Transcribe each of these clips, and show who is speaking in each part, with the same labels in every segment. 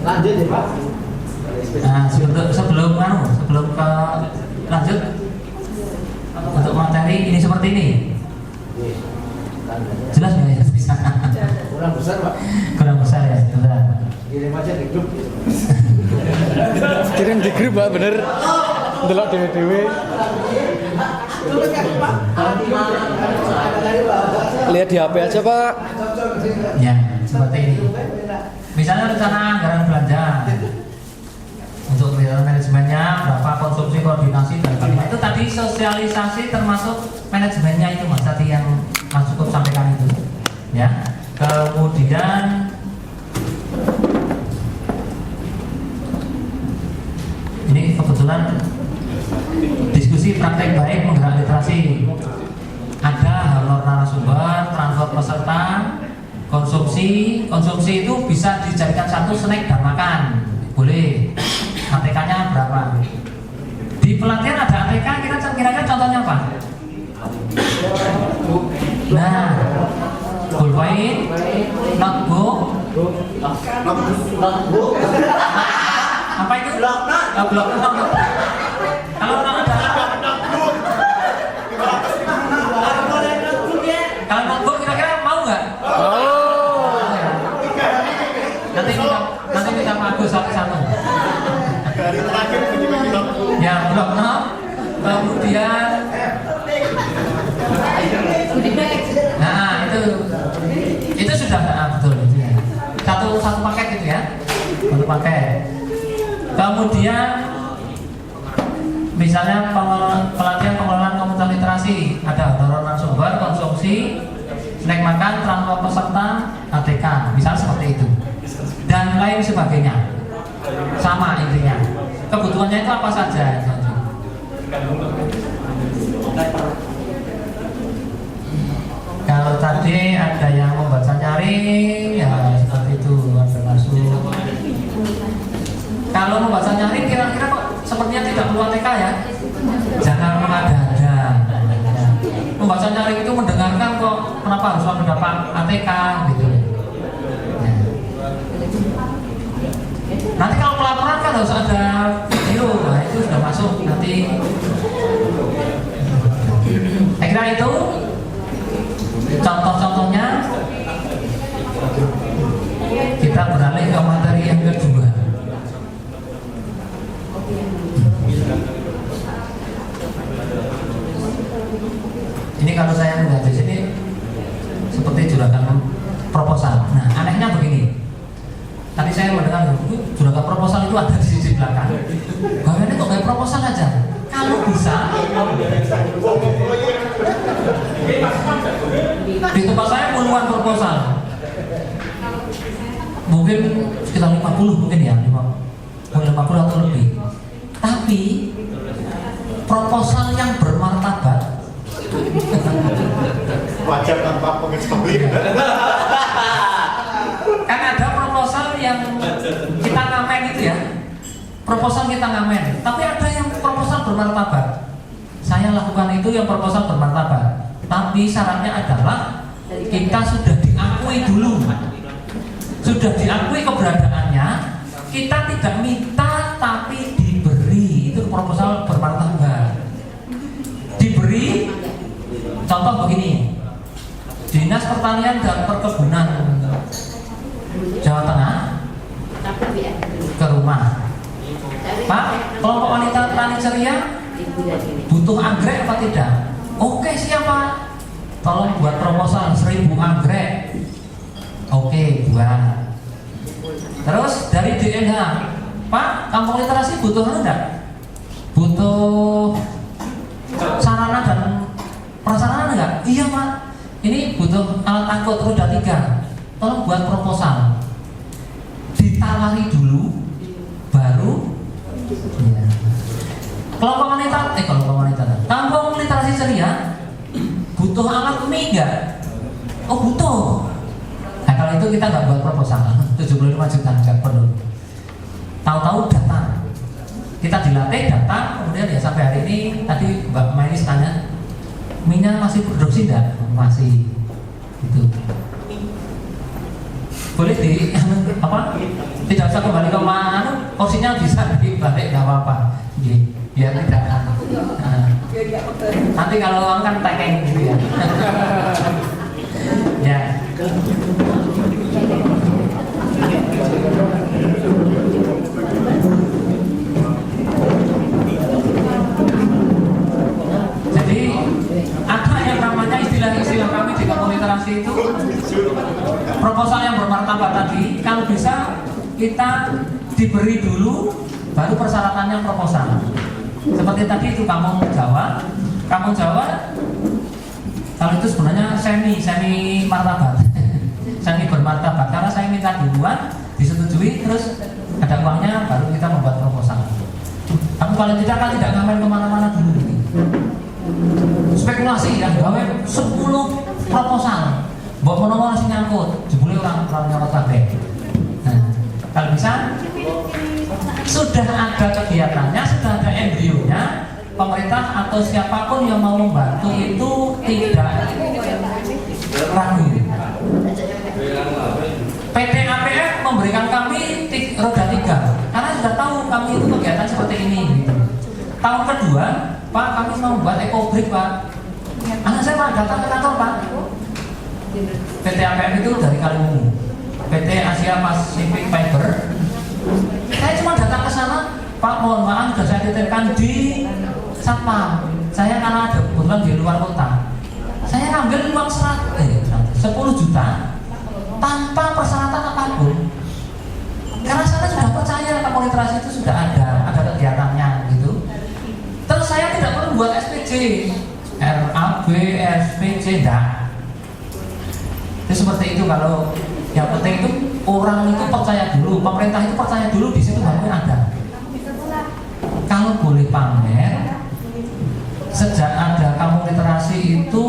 Speaker 1: Lanjut ya Pak.
Speaker 2: Nah, sebelum ke lanjut untuk materi ini seperti ini. Jelas nggak ya? Bisa.
Speaker 1: Kurang besar Pak.
Speaker 2: Kurang besar ya, sudah.
Speaker 1: Kirim aja di grup.
Speaker 3: Kirim di grup Pak, bener. Delok dewe-dewe. Lihat di HP aja Pak.
Speaker 2: Ya, seperti ini. Misalnya rencana anggaran belanja untuk manajemennya berapa, konsumsi, koordinasi dan sebagainya. Itu tadi sosialisasi termasuk manajemennya itu Mas tadi yang Mas cukup sampaikan itu. Ya. Kemudian ini kebetulan diskusi praktek baik menggerak literasi. Ada honor narasumber, transport peserta, konsumsi itu bisa dijadikan satu snack dan makan, boleh. ATK-nya berapa? Di pelatihan ada ATK, kira-kira contohnya apa? Nah, bullpoint, notebook, apa itu? Blok. Kalau notebook kira-kira mau nggak? Nanti kita Agus satu-satu. Ya, blok not. Kemudian nah itu sudah betul itu ya. Satu paket gitu ya. Satu paket. Kemudian misalnya pelatihan pengelolaan komunitas literasi, ada honor narasumber, konsumsi, snack makan, transport peserta, ATK, misalnya seperti itu, dan lain sebagainya. Sama intinya. Kebutuhannya itu apa saja? Kalau tadi ada yang membaca nyaring, ya seperti itu, ada masuk. Kalau membaca nyaring kira-kira kok sepertinya tidak perlu ATK ya? Jangan mengada-ada. Membaca nyaring itu mendengarkan kok, kenapa harus mendapat ATK gitu. Ya. Nanti kalau pelaporan kan harus ada video, nah itu sudah masuk nanti. Saya kira itu contoh-contohnya. Kita beralih ke materi yang kedua. Ini kalau saya melihat di sini seperti juragan proposal. Nah, anehnya begini. Tadi saya mendengar juragan proposal itu ada di sisi belakang. Bahwa ini kok kayak proposal aja. Kalau bisa di tempat saya puluhan proposal. Mungkin sekitar 50 mungkin ya, 50 atau lebih. Tapi proposal yang bermartabat
Speaker 4: wajar tanpa pengecualian.
Speaker 2: Kan ada proposal yang kita ngamen gitu ya. Proposal kita ngamen, tapi ada yang proposal bermartabat. Saya lakukan itu yang proposal bermartabat. Tapi syaratnya adalah kita sudah diakui dulu. Sudah diakui keberadaannya, kita tidak minta tapi diberi. Itu proposal bermartabat. Diberi, contoh begini, Dinas Pertanian dan Perkebunan Jawa Tengah ke rumah, Pak, kelompok wanita tani ceria butuh anggrek apa tidak? Oke, siapa? Tolong buat proposal 1000 anggrek. Oke, buat. Terus dari DNH, Pak, kampung literasi butuh enggak? Butuh sarana dan prasarana enggak? Iya Pak, ini butuh alat angkut roda 3. Tolong buat proposal. Ditawari dulu, baru ya. Kelompok wanita, kampung literasi ceria butuh alat mie enggak? Oh butuh. Nah kalau itu kita nggak buat proposal, 75 juta nggak perlu. Tahu-tahu datang, kita dilatih datang, kemudian ya sampai hari ini tadi Mbak Mainis tanya, minyak masih produksi enggak? Masih. Itu boleh di apa? bisa kembali ke mana, porsinya bisa dibalik nggak apa-apa. Biar tidak nanti kalau orang kan tekeng gitu ya. Ya. Jadi ada yang namanya istilah-istilah kami di kampung literasi itu proposal yang bermartabat tadi. Kalau bisa kita diberi dulu, baru persyaratannya proposal. Seperti tadi itu kampung Jawa kalau itu sebenarnya semi martabat, semi bermartabat karena saya minta duluan, disetujui, terus ada uangnya, baru kita membuat proposal. Aku paling tidak kan tidak ngamen kemana-mana dulu. Spekulasi ya, gawe 10 proposal, mbok menawa sing nyangkut, jebule orang nyangkut kabeh. Nah, kalau bisa sudah ada kegiatannya, sudah ada embrionya, pemerintah atau siapapun yang mau membantu itu tidak ragu. PT APF memberikan kami roda 3 karena sudah tahu kami itu kegiatan seperti ini. Tahun kedua, Pak, kami mau membuat ekobrik, Pak. Anak saya Pak datang ke kantor, Pak. PT APF itu dari Kalimantan, PT Asia Pacific Fiber. Saya cuma datang ke sana, Pak, mohon maaf sudah saya titipkan di Satpam. Saya karena ada kebetulan di luar kota. Saya ngambil uang 10 juta tanpa persyaratan apapun. Karena saya sudah percaya kampung literasi itu sudah ada kegiatannya gitu. Terus saya tidak perlu buat SPJ, RAB, SPJ, enggak. Itu seperti itu. Kalau yang penting itu orang itu percaya dulu, pemerintah itu percaya dulu, di situ baru ada. Kalau boleh pamer, sejak ada kampung literasi itu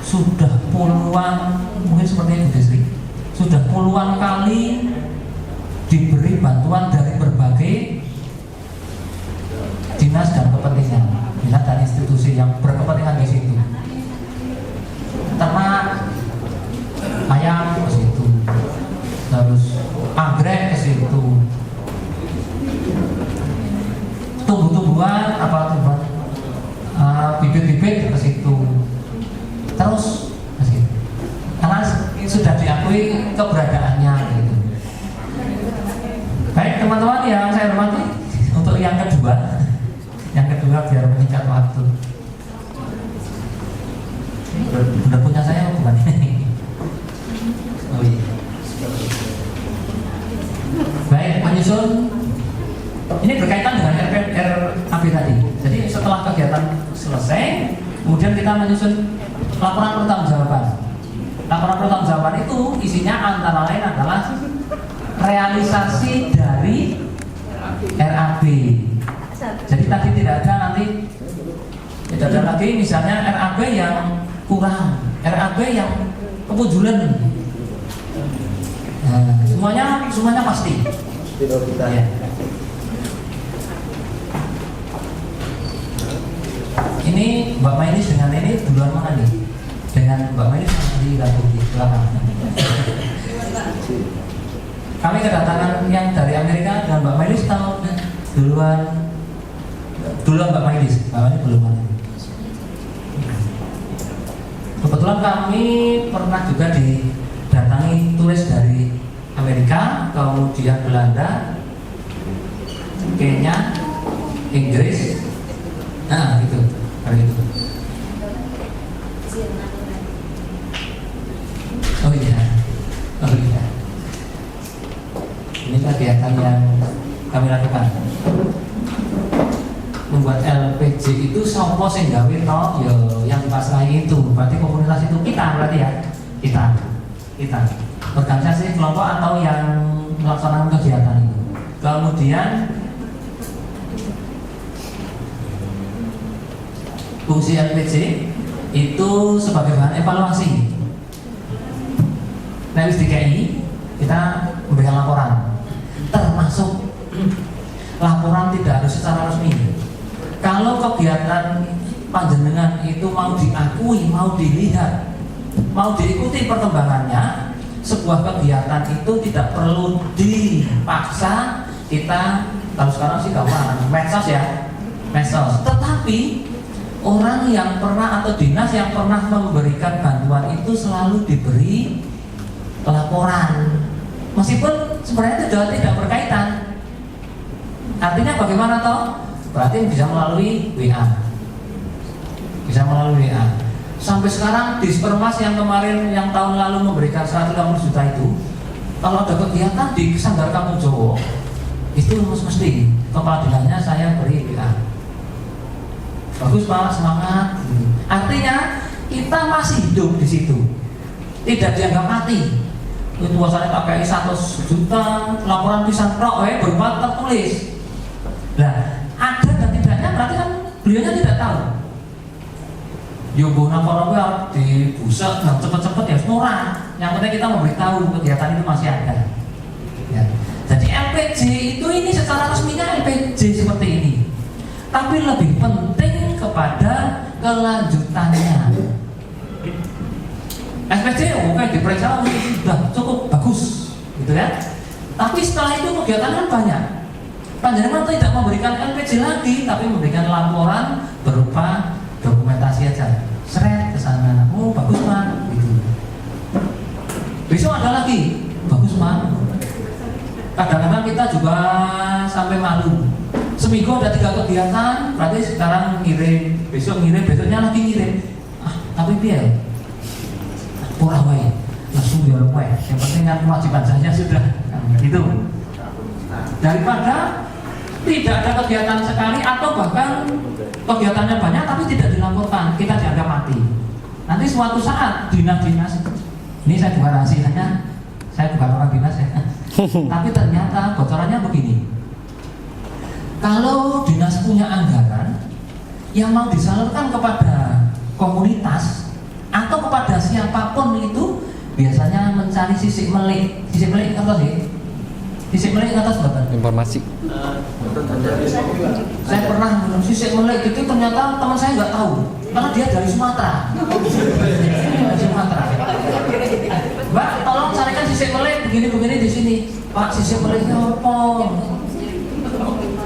Speaker 2: sudah puluhan, mungkin seperti itu Desri, sudah puluhan kali diberi bantuan dari berbagai dinas dan kepentingan, dinas dan institusi yang berkepentingan di situ. Ternak ayam ke situ, terus anggrek ke situ, tumbuh-tumbuhan bibit-bibit ke situ, terus ke situ. Karena sudah diakui keberadaannya gitu. Baik teman-teman yang saya hormati, untuk yang kedua biar meningkat waktu. Benar punya saya bukan ini. Oh iya. Baik, menyusun ini berkaitan dengan RAB tadi. Jadi setelah kegiatan selesai, kemudian kita menyusun laporan pertanggungjawaban. Laporan pertanggungjawaban itu isinya antara lain adalah realisasi dari RAB. Jadi tadi tidak ada lagi misalnya RAB yang kurang, RAB yang kepujulan. Nah, semuanya pasti. Ya. Ini Mbak Mainis dengan ini duluan mana nih? Dengan Mbak Mainis di belakang. Kami kedatangan yang dari Amerika dan Mbak Mainis tahu duluan Mbak Mainis. Mbak Mainis belum mana? Kebetulan kami pernah juga didatangi turis dari Amerika, kemudian Belanda, Kenya, Inggris, nah gitu, hari itu. Oh iya. Ini kegiatan yang kami lakukan. Membuat LPG itu sopo sing gawe to ya yang pasrahi itu. Berarti komunitas itu kita berarti ya. Kita. Organisasi kelompok atau yang melaksanakan kegiatan itu. Kemudian fungsi LPG itu sebagai bahan evaluasi. Nah, di DKI kita memberikan laporan, termasuk laporan tidak harus secara resmi. Kalau kegiatan panjenengan itu mau diakui, mau dilihat, mau diikuti perkembangannya, sebuah kegiatan itu tidak perlu dipaksa. Kita kalau sekarang sih gampang, medsos ya, medsos. Tetapi orang yang pernah atau dinas yang pernah memberikan bantuan itu selalu diberi laporan, meskipun sebenarnya itu tidak berkaitan. Artinya bagaimana toh? Berarti bisa melalui WA, bisa melalui WA. Sampai sekarang di Spermas yang kemarin yang tahun lalu memberikan 150 juta itu, kalau ada kegiatan di Sanggar Kampung Jowo, itu mesti kepala dinasnya saya beri WA. Bagus Pak, semangat. Artinya kita masih hidup di situ, tidak dianggap mati. Itu asalnya pakai 100 juta, laporan tulisan rok, berupa tertulis. Nah, ada dan tidaknya berarti kan beliaunya tidak tahu. Yogo nampaknya harus dibusak, nggak cepet-cepet ya, nurah. Yang penting kita memberitahu kegiatan itu masih ada. Ya. Jadi LPJ itu ini secara resminya LPJ seperti ini, tapi lebih penting kepada kelanjutannya. SPJ oke diperiksa sudah cukup bagus, gitu ya. Tapi setelah itu kegiatan kan banyak. Panjenengan tidak memberikan LPJ lagi, tapi memberikan laporan berupa dokumentasi aja. Seret ke sana. Oh bagus Pak, gitu. Besok ada lagi, bagus Pak. Kadang-kadang kita juga sampai malu. Seminggu ada 3 kegiatan, berarti sekarang ngirim, besok ngirim, besoknya lagi ngirim. Tapi biar kurang wae, langsung biar wae. Yang penting kan kewajiban saya sudah, gitu. Daripada tidak ada kegiatan sekali atau bahkan kegiatannya banyak tapi tidak dilaporkan, kita dianggap mati. Nanti suatu saat dinas-dinas, ini saya bukan rahasianya, saya bukan orang dinas ya. Tapi ternyata bocorannya begini. Kalau dinas punya anggaran yang mau disalurkan kepada komunitas atau kepada siapapun itu, biasanya mencari sisik melik. Sisik melik apa sih? Sisik melik atas batas
Speaker 3: Informasi.
Speaker 2: Saya pernah minum sisik melik itu, ternyata teman saya nggak tahu karena dia dari Sumatera. Dari Sumatera. Mbak, tolong carikan sisik melik begini-begini di sini. Pak, sisik meliknya apa?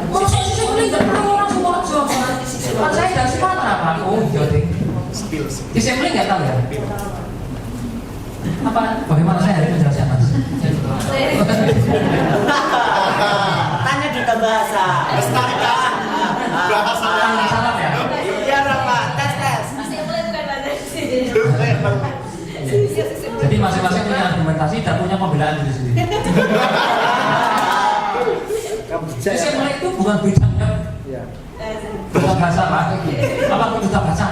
Speaker 2: Kok sisik melik nggak tahu orang Sumatera? Kan saya dari Sumatera Pak. Oh, jadi sisik melik nggak tahu ya? Apa? Bagaimana saya harus menjelaskan Mas?
Speaker 5: Tanya duta bahasa.
Speaker 4: Lestarikan bahasa
Speaker 2: Salah ya?
Speaker 5: Iya Pak, tes.
Speaker 2: Jadi masing-masing punya argumentasi dan punya pembelaan diri sendiri. Sisik melik itu bukan bidangnya duta bahasa Pak. Apa duta bahasa?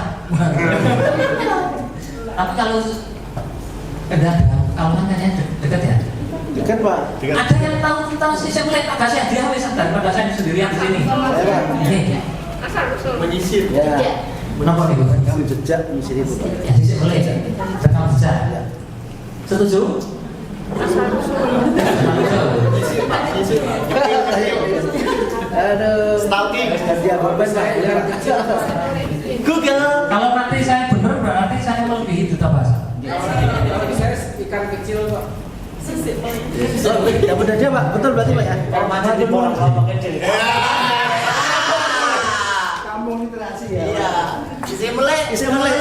Speaker 2: Tapi kalau kalau nanya dekat ya?
Speaker 1: Dekat Pak.
Speaker 2: Ada yang tahu tentang sisik melik? Agak sih dia wis daripada saya sendirian di sini. Ini.
Speaker 4: menyisir.
Speaker 1: Ya.
Speaker 2: Menapa itu?
Speaker 1: Rekam jejak di sini Bu.
Speaker 2: Ya sisik melik. Rekam jejak. Setuju?
Speaker 1: Aduh.
Speaker 4: Stalking.
Speaker 1: Dia beban Pak.
Speaker 5: Google.
Speaker 2: Kalau nanti saya benar berarti saya melebihi duta bahasa.
Speaker 3: Ikan kecil Pak.
Speaker 1: Ya benar dia Pak. Betul berarti Pak ya.
Speaker 5: Kalau macet di bawah kelompok kecil.
Speaker 1: Kampung literasi ya.
Speaker 5: Iya. Sisik melek.
Speaker 1: Sisik melik.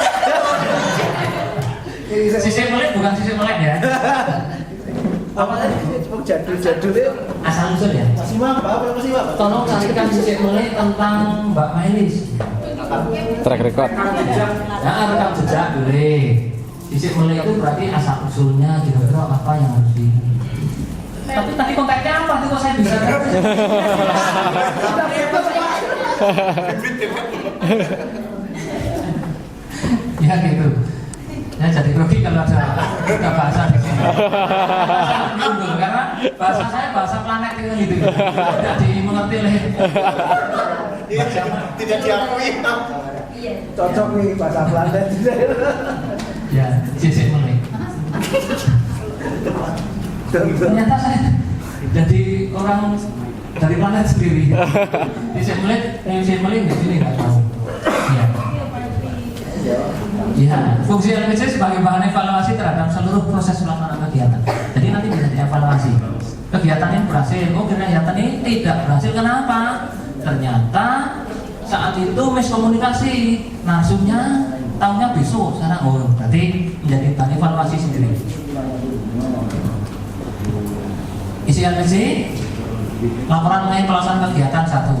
Speaker 2: Sisik melik bukan sisik melek ya.
Speaker 1: Apa tadi? Oh jadul-jadul itu.
Speaker 2: Asal usul ya.
Speaker 1: Masih Pak, apa masih Pak?
Speaker 2: Tolong carikan sisik melik tentang Mbak Mailis.
Speaker 3: Track record.
Speaker 2: Nah, rekam jejak boleh. Sisik melik itu berarti asal usulnya kira-kira apa yang harus di. Tapi tadi kontaknya apa? Itu kok saya bisa. Ya gitu. Ya jadi grogi kalau ada bahasa di sini. Karena bahasa saya bahasa planet itu gitu. Tidak dimengerti oleh.
Speaker 4: Tidak diakui.
Speaker 1: Cocok nih bahasa planet.
Speaker 2: Ya, sisik melik. Ternyata saya jadi orang dari planet sendiri. Sisik melik di sini nggak tahu. Ya. Ya, fungsi LPC sebagai bahan evaluasi terhadap seluruh proses pelaksanaan kegiatan. Jadi nanti bisa dievaluasi. Kegiatan ini berhasil, kegiatan ini tidak berhasil. Kenapa? Ternyata saat itu miskomunikasi, narsumnya tahunya besok sana berarti menjadi bahan evaluasi sendiri. Isi LPC, laporan mengenai pelaksanaan kegiatan 1.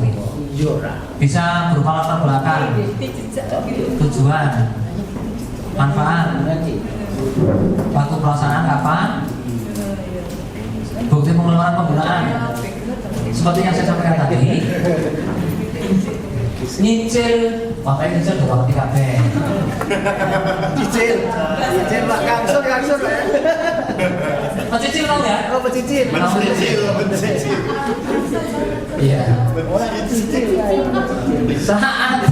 Speaker 2: Bisa berupa latar belakang, tujuan, manfaat, waktu pelaksanaan kapan, bukti pengeluaran penggunaan. Seperti yang saya sampaikan tadi, nyicil, makanya nyicil udah ngerti kabeh.
Speaker 1: Cicil Pak, kangsur ya.
Speaker 2: Mencicil tahu ya?
Speaker 1: Oh, pecicil.
Speaker 4: Mencicil.
Speaker 2: Iya.
Speaker 1: Cicil.
Speaker 2: Saat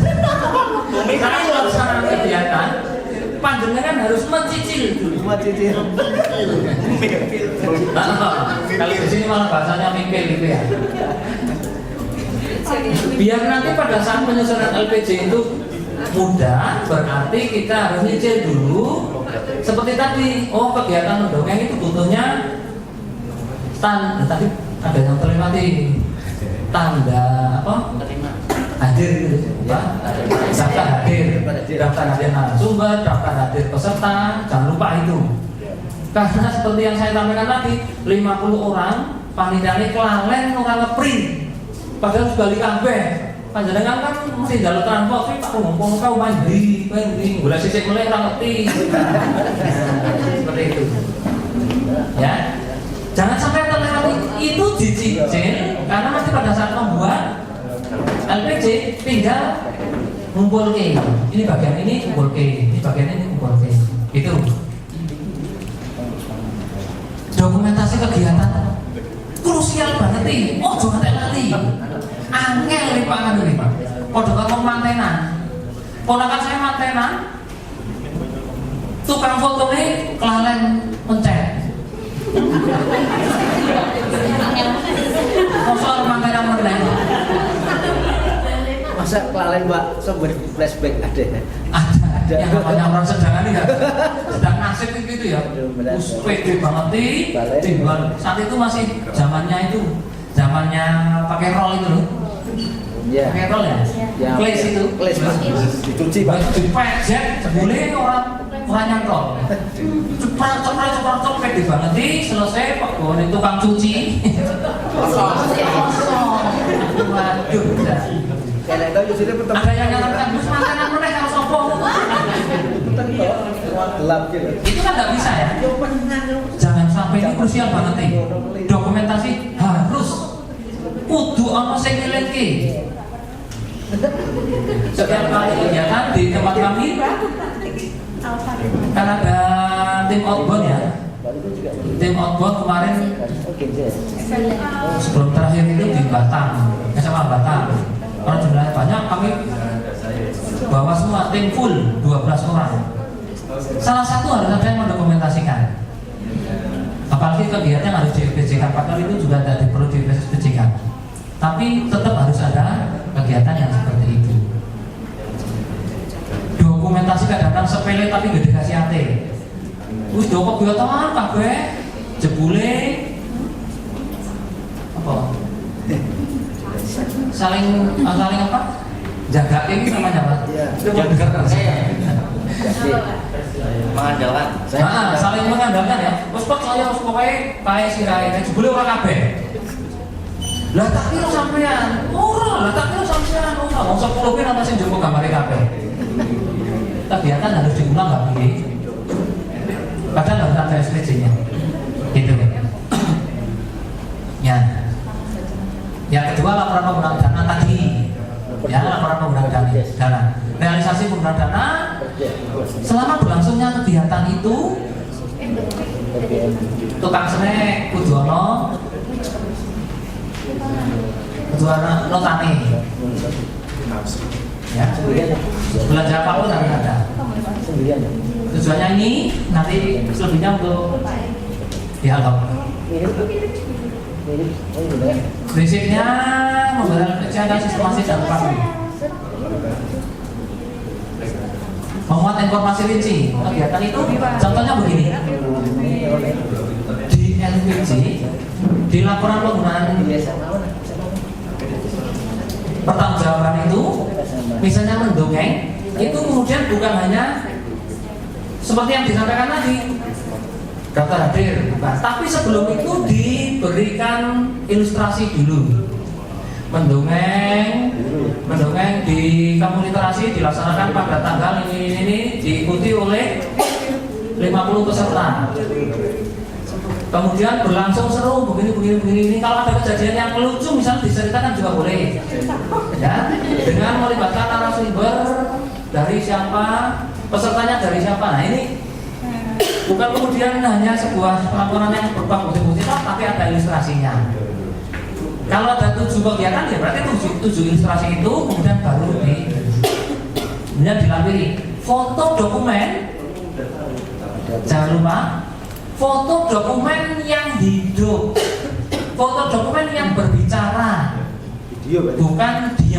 Speaker 2: pelaksanaan kegiatan, panjenengan harus mencicil dulu.
Speaker 1: Cicil.
Speaker 2: Kalau di sini malah bahasanya mikir gitu ya. Biar nanti pada saat penyusunan LPJ itu mudah, berarti kita harus nyicil dulu. Seperti tadi, kegiatan mendongeng itu butuhnya tadi ada yang terlewati tanda apa? Hadir gitu, daftar hadir narasumber, daftar hadir peserta, jangan lupa itu. Karena seperti yang saya sampaikan tadi, 50 orang panitiane kelalen orang ngeprint. Padahal sudah kabeh. Panjenengan kan mesti jalur transport, Pak ngomong kau mandi, gula sisik meleh ora ngerti. Seperti itu. Ya. Jangan sampai terlewati itu dicicil karena nanti pada saat membuat LPJ tinggal ngumpul ke. Ini bagian ini ngumpul ke, ini bagian ini ngumpul ke. Itu. Dokumentasi kegiatan krusial banget nih. Jangan lali. Angel nih Pak Nganu nih Pak. Kodok kamu mantenan. Ponakan saya mantenan. Tukang foto nih kelalen mencet. Kosong mantenan meneng.
Speaker 1: Masa kelalen Pak, sumber flashback ada.
Speaker 2: Ada. Yang namanya orang sedang ini ya. Sedang nasib gitu ya. Pede banget nih. Saat itu masih zamannya pakai roll itu loh.
Speaker 1: Iya.
Speaker 2: Pakai roll ya? Kles itu.
Speaker 1: Kles Pak. Dicuci Pak.
Speaker 2: Dipejek, sebule orang nyantol. Cepet pede banget nih. Selesai Pak Bon itu tukang cuci. Waduh.
Speaker 1: Kayak tahu di sini peteng.
Speaker 2: Ada yang nyatakan bus makanan meneh kalau sopo.
Speaker 1: Peteng kok. Gelap gitu.
Speaker 2: Itu kan nggak bisa ya. Jangan sampai ini krusial banget nih. Dokumentasi harus kudu ono sing ngelinki. Setiap kali kegiatan di tempat kami kan ada tim outbound ya. Tim outbound kemarin sebelum terakhir itu di Batam, SMA Batam. Orang jumlahnya banyak, kami bawa semua tim full 12 orang. Salah satu harus ada yang mendokumentasikan. Apalagi kegiatan yang harus di-LPJ-kan, padahal itu juga tidak perlu di-LPJ-kan. Tapi tetap harus ada kegiatan yang seperti itu. Dokumentasi kadang-kadang sepele tapi gede kasih hati. Wis dokok kegiatan kabeh jebule apa? Saling apa? Jaga ini namanya apa? Jaga
Speaker 5: Mengandalkan.
Speaker 2: Saling mengandalkan ya. Wes Pak saya wis pokoke kae sirahe jebule ora kabeh. Lah tak kira sampean. Ora, lah tak kira sampean ora. Wong 10 pin ana sing njogo gambare kabeh. Kegiatan harus diulang enggak piye? Padahal harus ada SPJ-nya. Gitu. Ya. Yang kedua laporan penggunaan dana tadi. Ya, laporan penggunaan dana. Realisasi penggunaan dana selama berlangsungnya kegiatan itu tukang snack kudu ono notane. Ya. Belanja apapun harus ada. Tujuannya ini nanti selebihnya untuk dialog. Prinsipnya membangun kegiatan sistemasi dan paham. Memuat informasi rinci kegiatan itu contohnya begini. Di SPG di laporan penggunaan pertanggungjawaban itu, misalnya mendongeng, itu kemudian bukan hanya seperti yang disampaikan tadi, daftar hadir, bukan. Tapi sebelum itu diberikan ilustrasi dulu. Mendongeng di kampung literasi dilaksanakan pada tanggal ini diikuti oleh 50 peserta. Kemudian berlangsung seru begini. Kalau ada kejadian yang lucu misalnya diceritakan juga boleh. Ya, dengan melibatkan narasumber dari siapa, pesertanya dari siapa. Nah, ini bukan kemudian hanya sebuah laporan yang berupa bukti-bukti, tapi ada ilustrasinya. Kalau ada 7 kegiatan ya berarti 7 ilustrasi itu kemudian baru kemudian dilampiri foto dokumen. Jangan lupa foto dokumen yang hidup, foto dokumen yang berbicara, bukan diam.